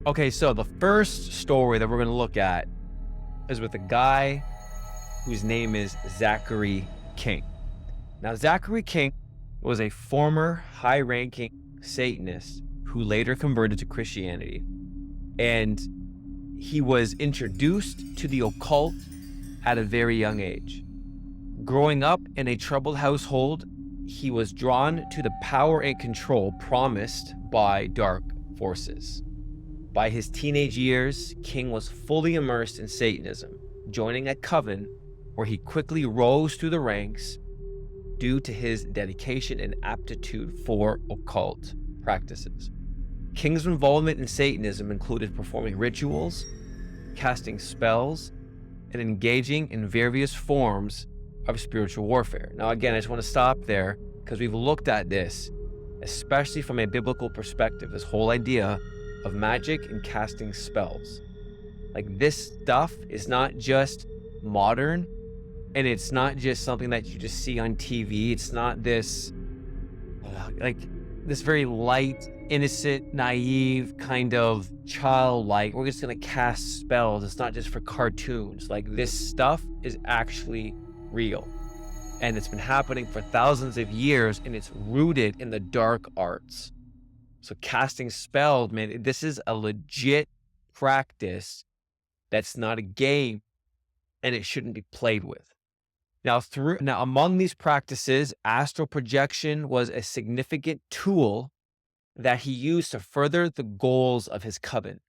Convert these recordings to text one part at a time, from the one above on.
Okay, so the first story that we're going to look at is with a guy whose name is Zachary King. Now, Zachary King was a former high-ranking Satanist who later converted to Christianity. And he was introduced to the occult at a very young age. Growing up in a troubled household, he was drawn to the power and control promised by dark forces. By his teenage years, King was fully immersed in Satanism, joining a coven where he quickly rose through the ranks due to his dedication and aptitude for occult practices. King's involvement in Satanism included performing rituals, casting spells, and engaging in various forms of spiritual warfare. Now, again, I just want to stop there because we've looked at this, especially from a biblical perspective, this whole idea of magic and casting spells. Like, this stuff is not just modern, and it's not just something that you just see on TV. It's not this, like, this very light, innocent, naive, kind of childlike, we're just going to cast spells. It's not just for cartoons. Like, this stuff is actually real. And it's been happening for thousands of years, and it's rooted in the dark arts. So casting spells, man, this is a legit practice that's not a game, and it shouldn't be played with. Now, among these practices, astral projection was a significant tool that he used to further the goals of his coven.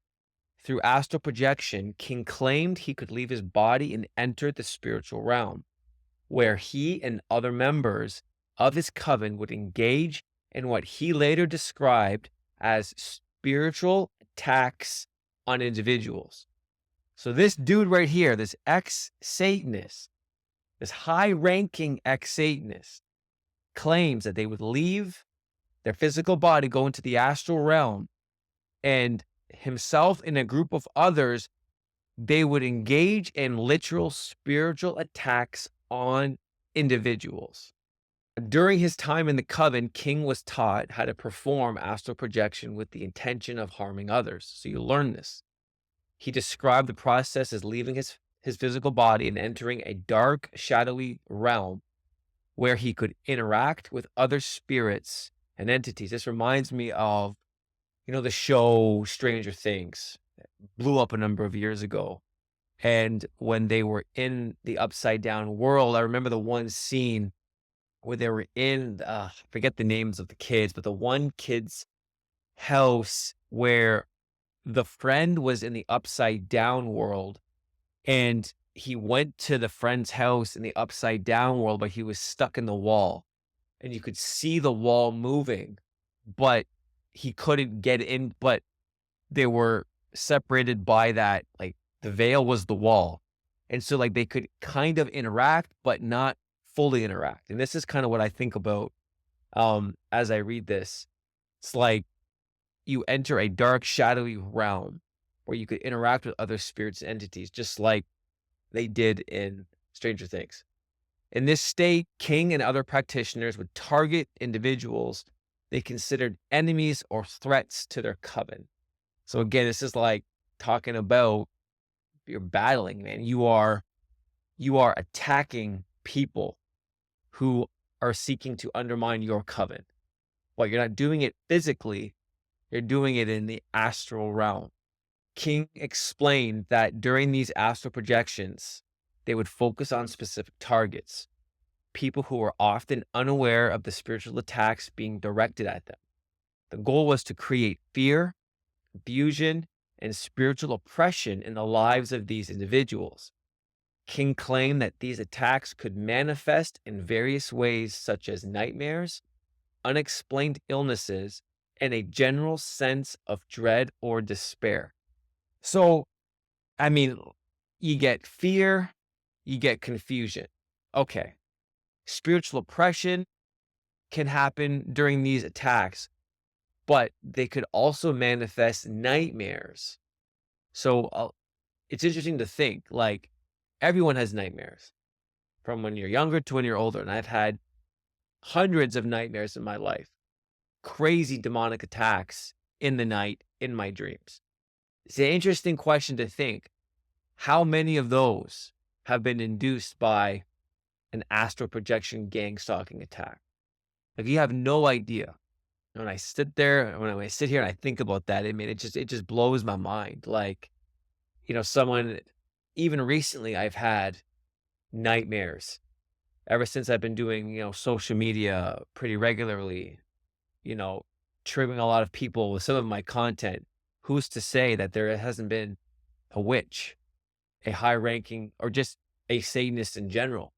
Through astral projection, King claimed he could leave his body and enter the spiritual realm, where he and other members of his coven would engage in what he later described as spiritual attacks on individuals. So this dude right here, this ex-Satanist, this high-ranking ex-Satanist, claims that they would leave their physical body, go into the astral realm, and himself and a group of others, they would engage in literal spiritual attacks on individuals. During his time in the coven, King was taught how to perform astral projection with the intention of harming others. So you learn this. He described the process as leaving his physical body and entering a dark, shadowy realm where he could interact with other spirits and entities. This reminds me of, the show Stranger Things. It blew up a number of years ago. And when they were in the upside down world, I remember the one scene where they were in, I forget the names of the kids, but the one kid's house where the friend was in the upside down world, and he went to the friend's house in the upside down world, but he was stuck in the wall, and you could see the wall moving, but he couldn't get in, but they were separated by that, like, the veil was the wall. And so, like, they could kind of interact, but not fully interact. And this is kind of what I think about as I read this. It's like you enter a dark, shadowy realm where you could interact with other spirits and entities, just like they did in Stranger Things. In this state, King and other practitioners would target individuals they considered enemies or threats to their coven. So again, this is like talking about you're battling, man. You are attacking people who are seeking to undermine your coven. Well, you're not doing it physically, you're doing it in the astral realm. King explained that during these astral projections, they would focus on specific targets, people who were often unaware of the spiritual attacks being directed at them. The goal was to create fear, confusion, and spiritual oppression in the lives of these individuals. King claimed that these attacks could manifest in various ways, such as nightmares, unexplained illnesses, and a general sense of dread or despair. So, I mean, you get fear, you get confusion. Okay. Spiritual oppression can happen during these attacks, but they could also manifest nightmares. So it's interesting to think, like, everyone has nightmares from when you're younger to when you're older. And I've had hundreds of nightmares in my life, crazy demonic attacks in the night in my dreams. It's an interesting question to think. How many of those have been induced by an astral projection gang stalking attack? Like, you have no idea. When I sit there, when I sit here and I think about that, I mean, it just blows my mind. Like, someone, even recently, I've had nightmares ever since I've been doing, social media pretty regularly, you know, triggering a lot of people with some of my content. Who's to say that there hasn't been a witch, a high ranking, or just a Satanist in general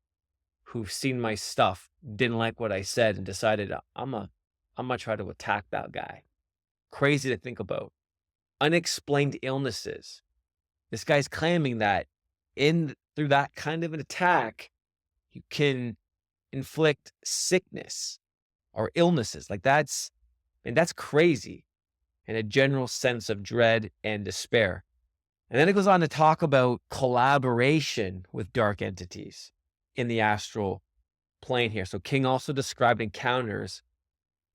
who've seen my stuff, didn't like what I said, and decided I'm gonna try to attack that guy. Crazy to think about. Unexplained illnesses. This guy's claiming that in through that kind of an attack, you can inflict sickness or illnesses. Like, that's crazy, and a general sense of dread and despair. And then it goes on to talk about collaboration with dark entities in the astral plane here. So King also described encounters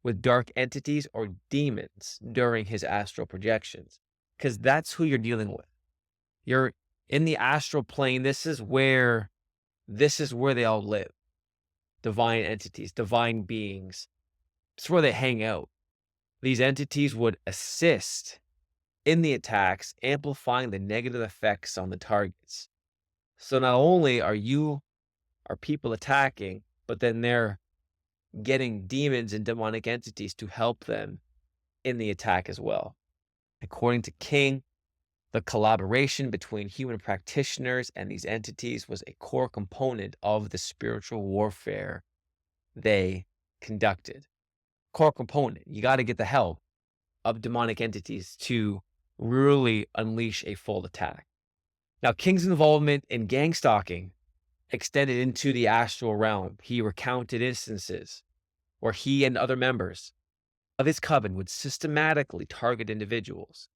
with dark entities or demons during his astral projections, because that's who you're dealing with. You're in the astral plane. This is where they all live. Divine entities, divine beings. It's where they hang out. These entities would assist in the attacks, amplifying the negative effects on the targets. So not only are people attacking, but then they're getting demons and demonic entities to help them in the attack as well. According to King, the collaboration between human practitioners and these entities was a core component of the spiritual warfare they conducted. Core component. You got to get the help of demonic entities to really unleash a full attack. Now, King's involvement in gang stalking extended into the astral realm. He recounted instances where he and other members of his coven would systematically target individuals,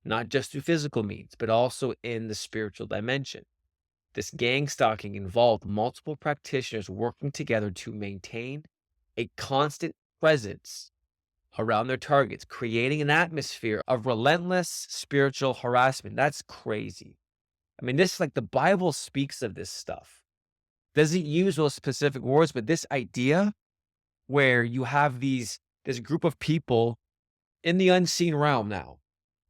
not just through physical means, but also in the spiritual dimension. This gang stalking involved multiple practitioners working together to maintain a constant presence around their targets, creating an atmosphere of relentless spiritual harassment. That's crazy. I mean, this, like, the Bible speaks of this stuff. Doesn't use those specific words, but this idea where you have this group of people in the unseen realm now.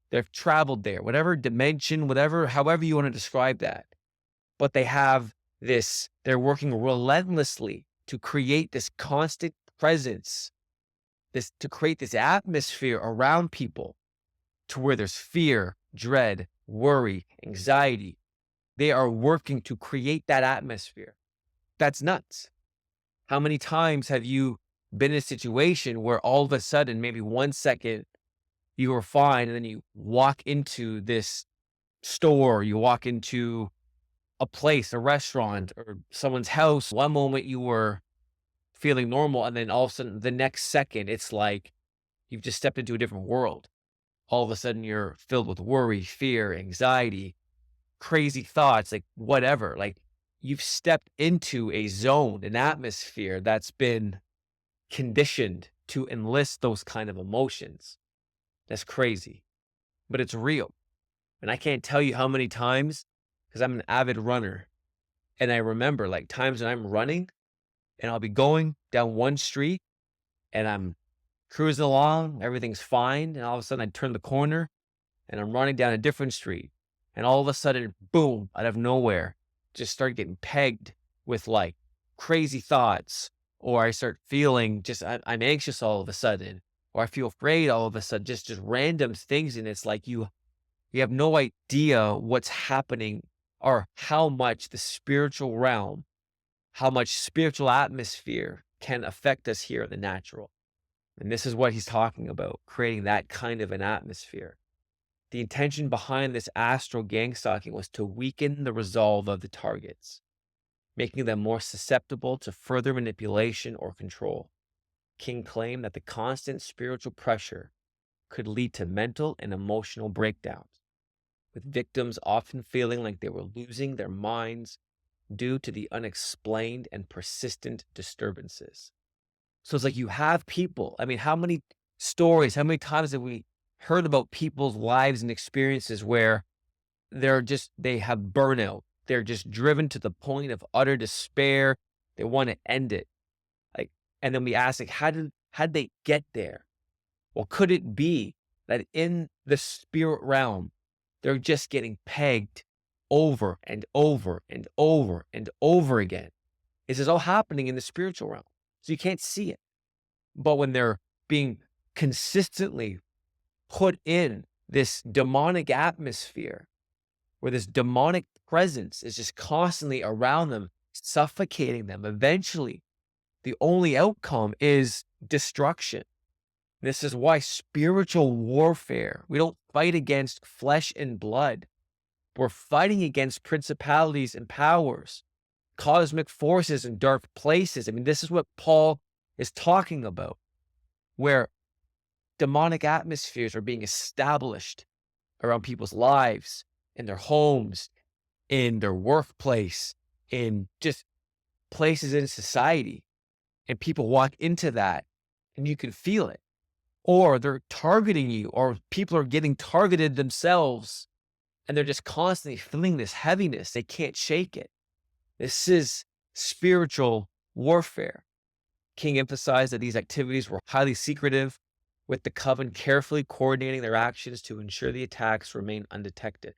They've traveled there, whatever dimension, however you want to describe that. But they're working relentlessly to create this constant presence, to create this atmosphere around people to where there's fear, dread, worry, anxiety. They are working to create that atmosphere. That's nuts. How many times have you been in a situation where all of a sudden, maybe 1 second, you were fine, and then you walk into this store, you walk into a place, a restaurant, or someone's house. One moment you were feeling normal, and then all of a sudden, the next second, it's like you've just stepped into a different world. All of a sudden, you're filled with worry, fear, anxiety, crazy thoughts, like whatever. Like, you've stepped into a zone, an atmosphere that's been conditioned to enlist those kind of emotions. That's crazy, but it's real. And I can't tell you how many times, because I'm an avid runner, and I remember, like, times when I'm running and I'll be going down one street and I'm cruising along, everything's fine, and all of a sudden I turn the corner and I'm running down a different street, and all of a sudden, boom, out of nowhere, just start getting pegged with, like, crazy thoughts, or I start feeling I'm anxious all of a sudden, or I feel afraid all of a sudden, just random things. And it's like you have no idea what's happening, or how much the spiritual realm, how much spiritual atmosphere can affect us here in the natural. And this is what he's talking about, creating that kind of an atmosphere. The intention behind this astral gang stalking was to weaken the resolve of the targets, making them more susceptible to further manipulation or control. King claimed that the constant spiritual pressure could lead to mental and emotional breakdowns, with victims often feeling like they were losing their minds due to the unexplained and persistent disturbances. So it's like you have people. I mean, how many stories, how many times have we heard about people's lives and experiences where they have burnout. They're just driven to the point of utter despair. They want to end it. Like, and then we ask, like, how did they get there? Well, could it be that in the spirit realm, they're just getting pegged over and over and over and over again? This is all happening in the spiritual realm. So you can't see it. But when they're being consistently put in this demonic atmosphere, where this demonic presence is just constantly around them, suffocating them, eventually the only outcome is destruction. This is why spiritual warfare, we don't fight against flesh and blood. We're fighting against principalities and powers, cosmic forces and dark places. I mean, this is what Paul is talking about, where demonic atmospheres are being established around people's lives, in their homes, in their workplace, in just places in society. And people walk into that and you can feel it. Or they're targeting you, or people are getting targeted themselves, and they're just constantly feeling this heaviness. They can't shake it. This is spiritual warfare. King emphasized that these activities were highly secretive, with the coven carefully coordinating their actions to ensure the attacks remain undetected.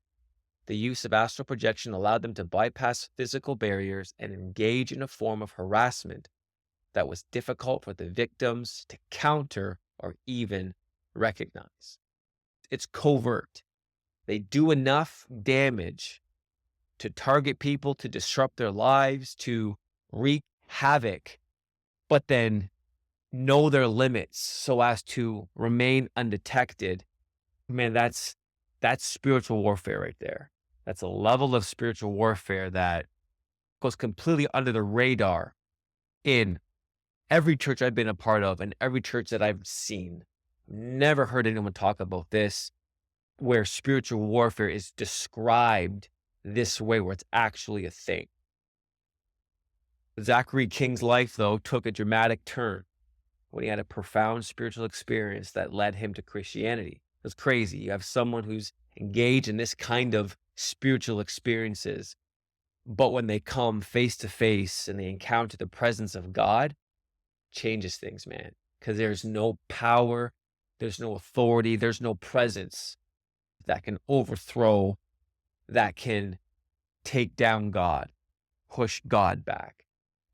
The use of astral projection allowed them to bypass physical barriers and engage in a form of harassment that was difficult for the victims to counter or even recognize. It's covert. They do enough damage to target people, to disrupt their lives, to wreak havoc, but then know their limits so as to remain undetected. Man, that's spiritual warfare right there. That's a level of spiritual warfare that goes completely under the radar in every church I've been a part of and every church that I've seen. Never heard anyone talk about this, where spiritual warfare is described this way, where it's actually a thing. Zachary King's life, though, took a dramatic turn when he had a profound spiritual experience that led him to Christianity. It's crazy. You have someone who's engaged in this kind of spiritual experiences, but when they come face to face and they encounter the presence of God, changes things, man. Because there's no power, there's no authority, there's no presence that can overthrow, that can take down God, push God back.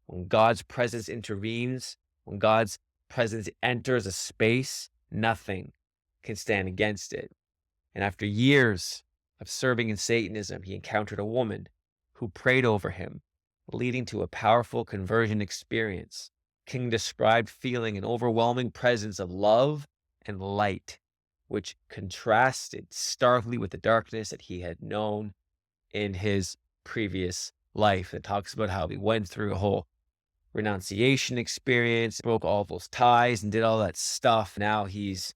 When God's presence intervenes, when God's presence enters a space, nothing can stand against it. And after years of serving in Satanism, he encountered a woman who prayed over him, leading to a powerful conversion experience. King described feeling an overwhelming presence of love and light, which contrasted starkly with the darkness that he had known in his previous life. It talks about how he went through a whole renunciation experience, broke all those ties and did all that stuff. Now he's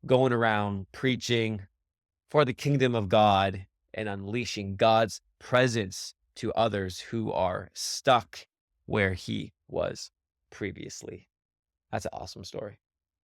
going around preaching for the kingdom of God and unleashing God's presence to others who are stuck where he was previously. That's an awesome story.